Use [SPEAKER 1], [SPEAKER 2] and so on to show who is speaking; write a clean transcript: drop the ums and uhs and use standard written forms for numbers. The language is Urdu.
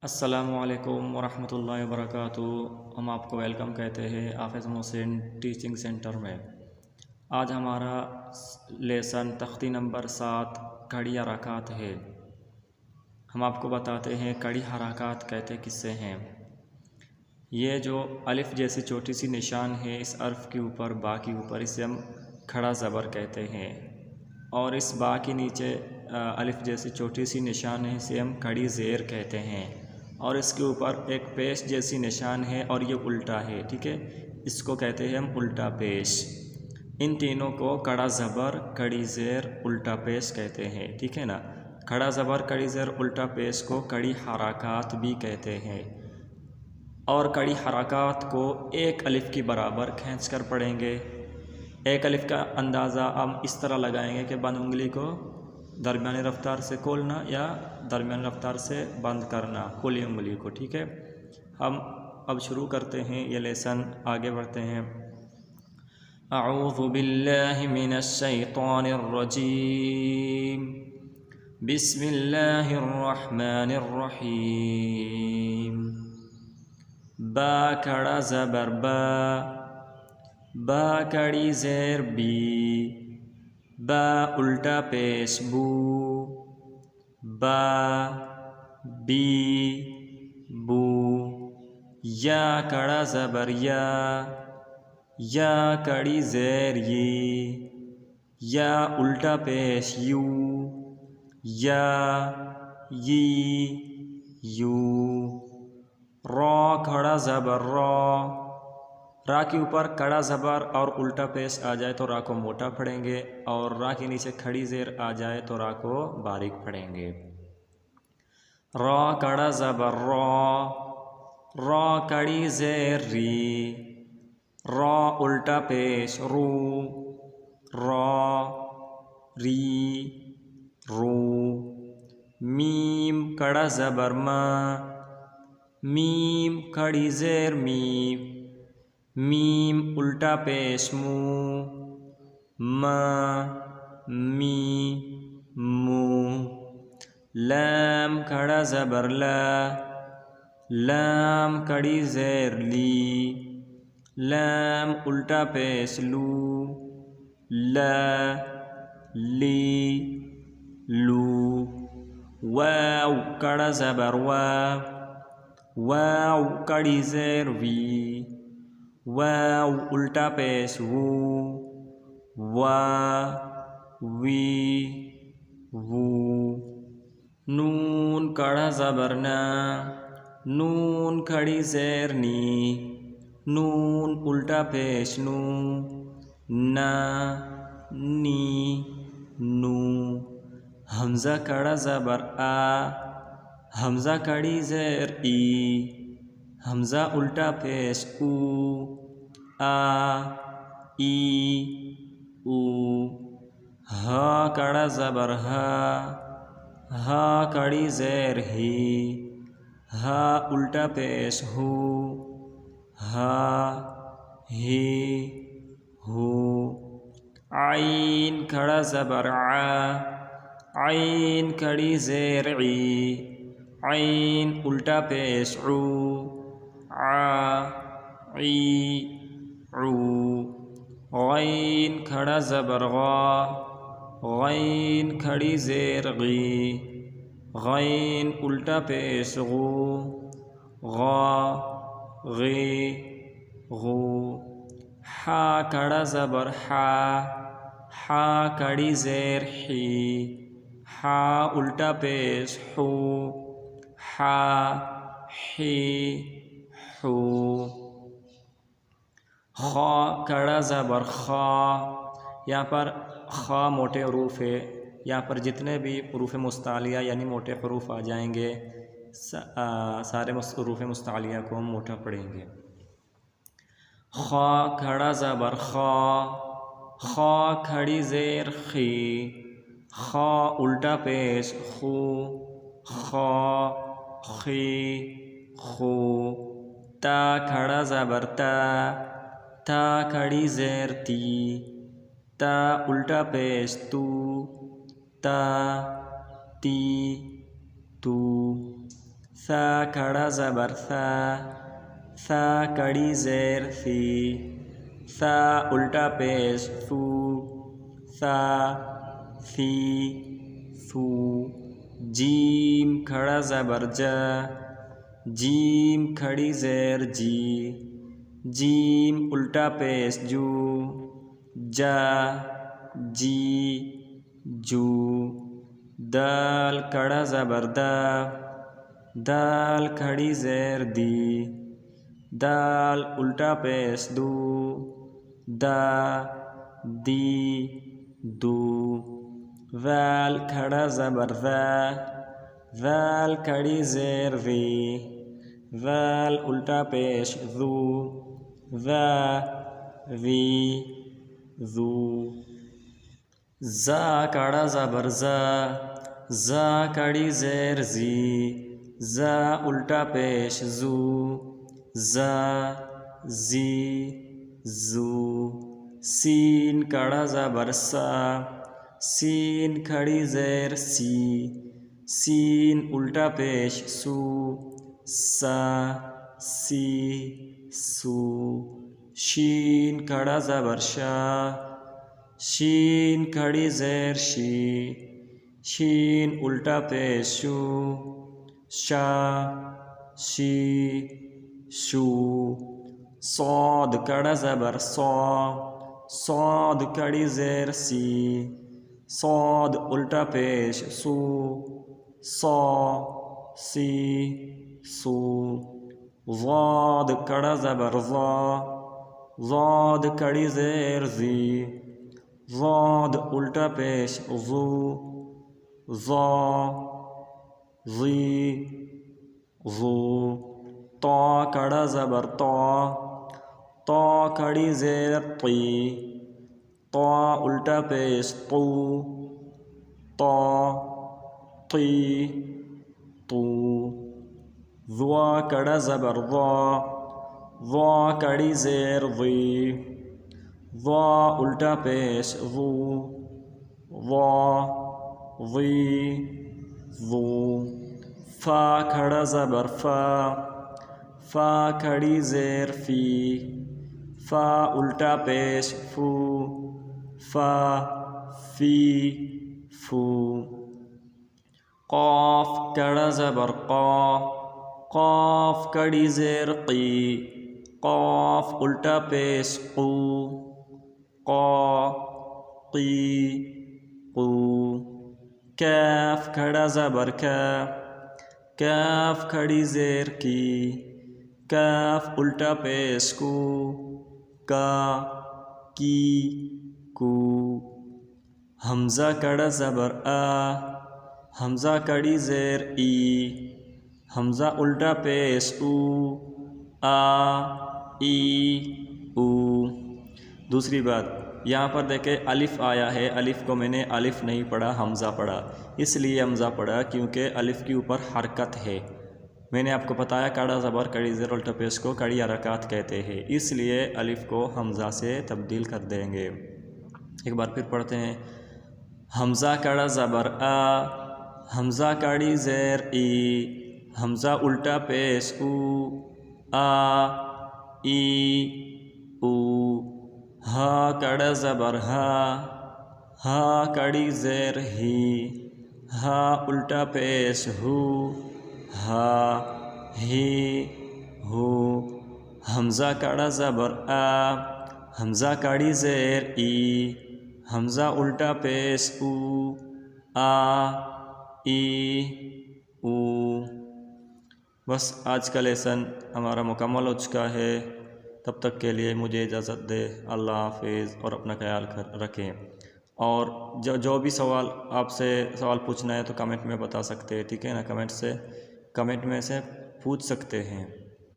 [SPEAKER 1] السلام علیکم ورحمۃ اللہ وبرکاتہ۔ ہم آپ کو ویلکم کہتے ہیں حافظ محسن ٹیچنگ سینٹر میں۔ آج ہمارا لیسن تختی نمبر 7 کڑی حرکات ہے۔ ہم آپ کو بتاتے ہیں کڑی حرکات کہتے کسے ہیں۔ یہ جو الف جیسی چھوٹی سی نشان ہے اس حرف کے اوپر، با کے اوپر، اسے ہم کھڑا زبر کہتے ہیں، اور اس با کے نیچے الف جیسی چھوٹی سی نشان ہے، اسے ہم کڑی زیر کہتے ہیں، اور اس کے اوپر ایک پیش جیسی نشان ہے اور یہ الٹا ہے، ٹھیک ہے، اس کو کہتے ہیں ہم الٹا پیش۔ ان تینوں کو کڑا زبر، کڑی زیر، الٹا پیش کہتے ہیں، ٹھیک ہے نا۔ کھڑا زبر، کڑی زیر، الٹا پیش کو کڑی حرکات بھی کہتے ہیں، اور کڑی حرکات کو ایک الف کی برابر کھینچ کر پڑھیں گے۔ ایک الف کا اندازہ ہم اس طرح لگائیں گے کہ بند انگلی کو درمیانی رفتار سے کھولنا یا درمیانی رفتار سے بند کرنا کھلی انگلی کو، ٹھیک ہے۔ ہم اب شروع کرتے ہیں یہ لیسن، آگے بڑھتے ہیں۔ اعوذ باللہ من الشیطان الرجیم، بسم اللہ الرحمن الرحیم۔ با کھڑا زبر با، با کڑی زیر بی، با الٹا پیش بو، با بی بو۔ یا کڑا زبر یا، یا کڑی زیر یی، یا الٹا پیش یو، یا یی یو۔ را کھڑا زبر را، را کے اوپر کڑا زبر اور الٹا پیش آ جائے تو را کو موٹا پڑھیں گے، اور را کے نیچے کھڑی زیر آ جائے تو را کو باریک پڑھیں گے۔ را کڑا زبر را، را کڑی زیر ری، را الٹا پیش رو، را ری رو۔ میم کڑا زبر ما، میم کڑی زیر میم، میم الٹا پیش مو، ما می مو۔ لام کھڑا زبر لا، لام کڑی زیر لی، لام الٹا پیش لو، لا لی لو۔ واو کڑا زبر وا، واو کڑی زیر وی، واو الٹا پیش وو، وا وی وو۔ نون کڑا زبر نا، نون کھڑی زیر نی، نون الٹا پیش نو، نا نی نو۔ حمزہ کڑا زبر آ، حمزہ کڑی زیر ای، حمزہ الٹا پیش او، آ ای او۔ ہا کڑا زبر ہا، ہا کڑی زیر ہی، ہا الٹا پیش ہو، ہا ہی ہو۔ عین کھڑا زبر عا، عین کڑی زیر عی، عین الٹا پیش عو، عا عی عو۔ غین کھڑا زبر غا، غین کھڑی زیر غی، غین الٹا پیش غو، غا غی غو۔ حا کھڑا زبر حا، حا کڑی زیر حی، حا الٹا پیش حو، حا حی حو۔ خا کڑا زبر خا، یہاں پر خا موٹے حروف ہے، یہاں پر جتنے بھی حروف مستعلیہ یعنی موٹے حروف آ جائیں گے سارے حروف مستعلیہ کو ہم موٹا پڑھیں گے۔ خا کھڑا زبر خا، خا کھڑی زیر خی، خا الٹا پیش خو، خا خی خو۔ تا کھڑا زبر تا، تا کھڑی زیر تی، تا الٹا پیش تو، تا تی تو۔ ثا کھڑا زبر ثا، ثا کڑی زیر ثی، ثا الٹا پیش ثو، ثا ثی ثو، جیم کھڑا زبر جا، جیم کھڑی زیر جی، جیم الٹا پیش جو، جا جی جو، دال کڑا زبر دا، دال کھڑی زیر دی، دال الٹا پیش دو، دا دی دو، ذال کھڑا زبر ذا، ذال کھڑی زیر ذی، ذال الٹا پیش ذو، ذا ذی ذو، زا کڑا زبر زا، زا کڑی زیر زی، زا الٹا پیش زو، زا زی زو، سین کڑا زبر سا، سین کھڑی زیر سی، سین الٹا پیش سو، سا سی سو، شین کھڑا زبر شا، شین کھڑی زیر شی، شین الٹا پیش شو، شا شی شو، صاد کڑا زبر صا، صاد کڑی زیر سی، صاد الٹا پیش سو، صا سی سو، ضاد کڑا زبر ضا، ضاد کڑی زیر زی، ضاد الٹا پیش ضو، ضا ضی ضو، طا کڑا زبر طا، طا کھڑی زیر طی، طا الٹا پیش طو، طا طی طو، ضوا کڑا زبر ضا، ضا کڑی زیر ضی، ضا الٹا پیش ضو، ضا ضی ضو، فا کھڑا زبر فا، فا کھڑی زیر فی، فا الٹا پیش فو، فا فی فو، قاف کڑا زبر قا، قاف کڑی زیر قی، قاف الٹا پیش قو، قا قی قو، کاف کھڑا زبر کا، کاف کھڑی زیر کی، کاف الٹا پیش کو، کا کی کو، حمزہ کڑا زبر آ، حمزہ کڑی زیر ای، حمزہ الٹا پیش او، آ ای او۔ دوسری بات یہاں پر دیکھیں الف آیا ہے، الف کو میں نے الف نہیں پڑھا، حمزہ پڑھا، اس لیے حمزہ پڑھا کیونکہ الف کے اوپر حرکت ہے۔ میں نے آپ کو بتایا کڑا زبر کڑی زیر الٹا پیش کو کڑی حرکات کہتے ہیں، اس لیے الف کو حمزہ سے تبدیل کر دیں گے۔ ایک بار پھر پڑھتے ہیں، حمزہ کڑا زبر آ، حمزہ کڑی زیر ای، حمزہ الٹا پیش او، آ ای او، ہا کڑا زبر ہا، ہا کڑی زیر ہی، ہا الٹا پیش ہو، ہا ہی ہو، حمزہ کڑا زبر آ، حمزہ کڑی زیر ای، حمزہ الٹا پیش او، آ ای او۔ بس آج کا لیسن ہمارا مکمل ہو چکا ہے، تب تک کے لیے مجھے اجازت دے، اللہ حافظ، اور اپنا خیال رکھیں۔ اور جو بھی سوال آپ سے سوال پوچھنا ہے تو کمنٹ میں بتا سکتے ہیں، ٹھیک ہے نا، کمنٹ میں سے پوچھ سکتے ہیں۔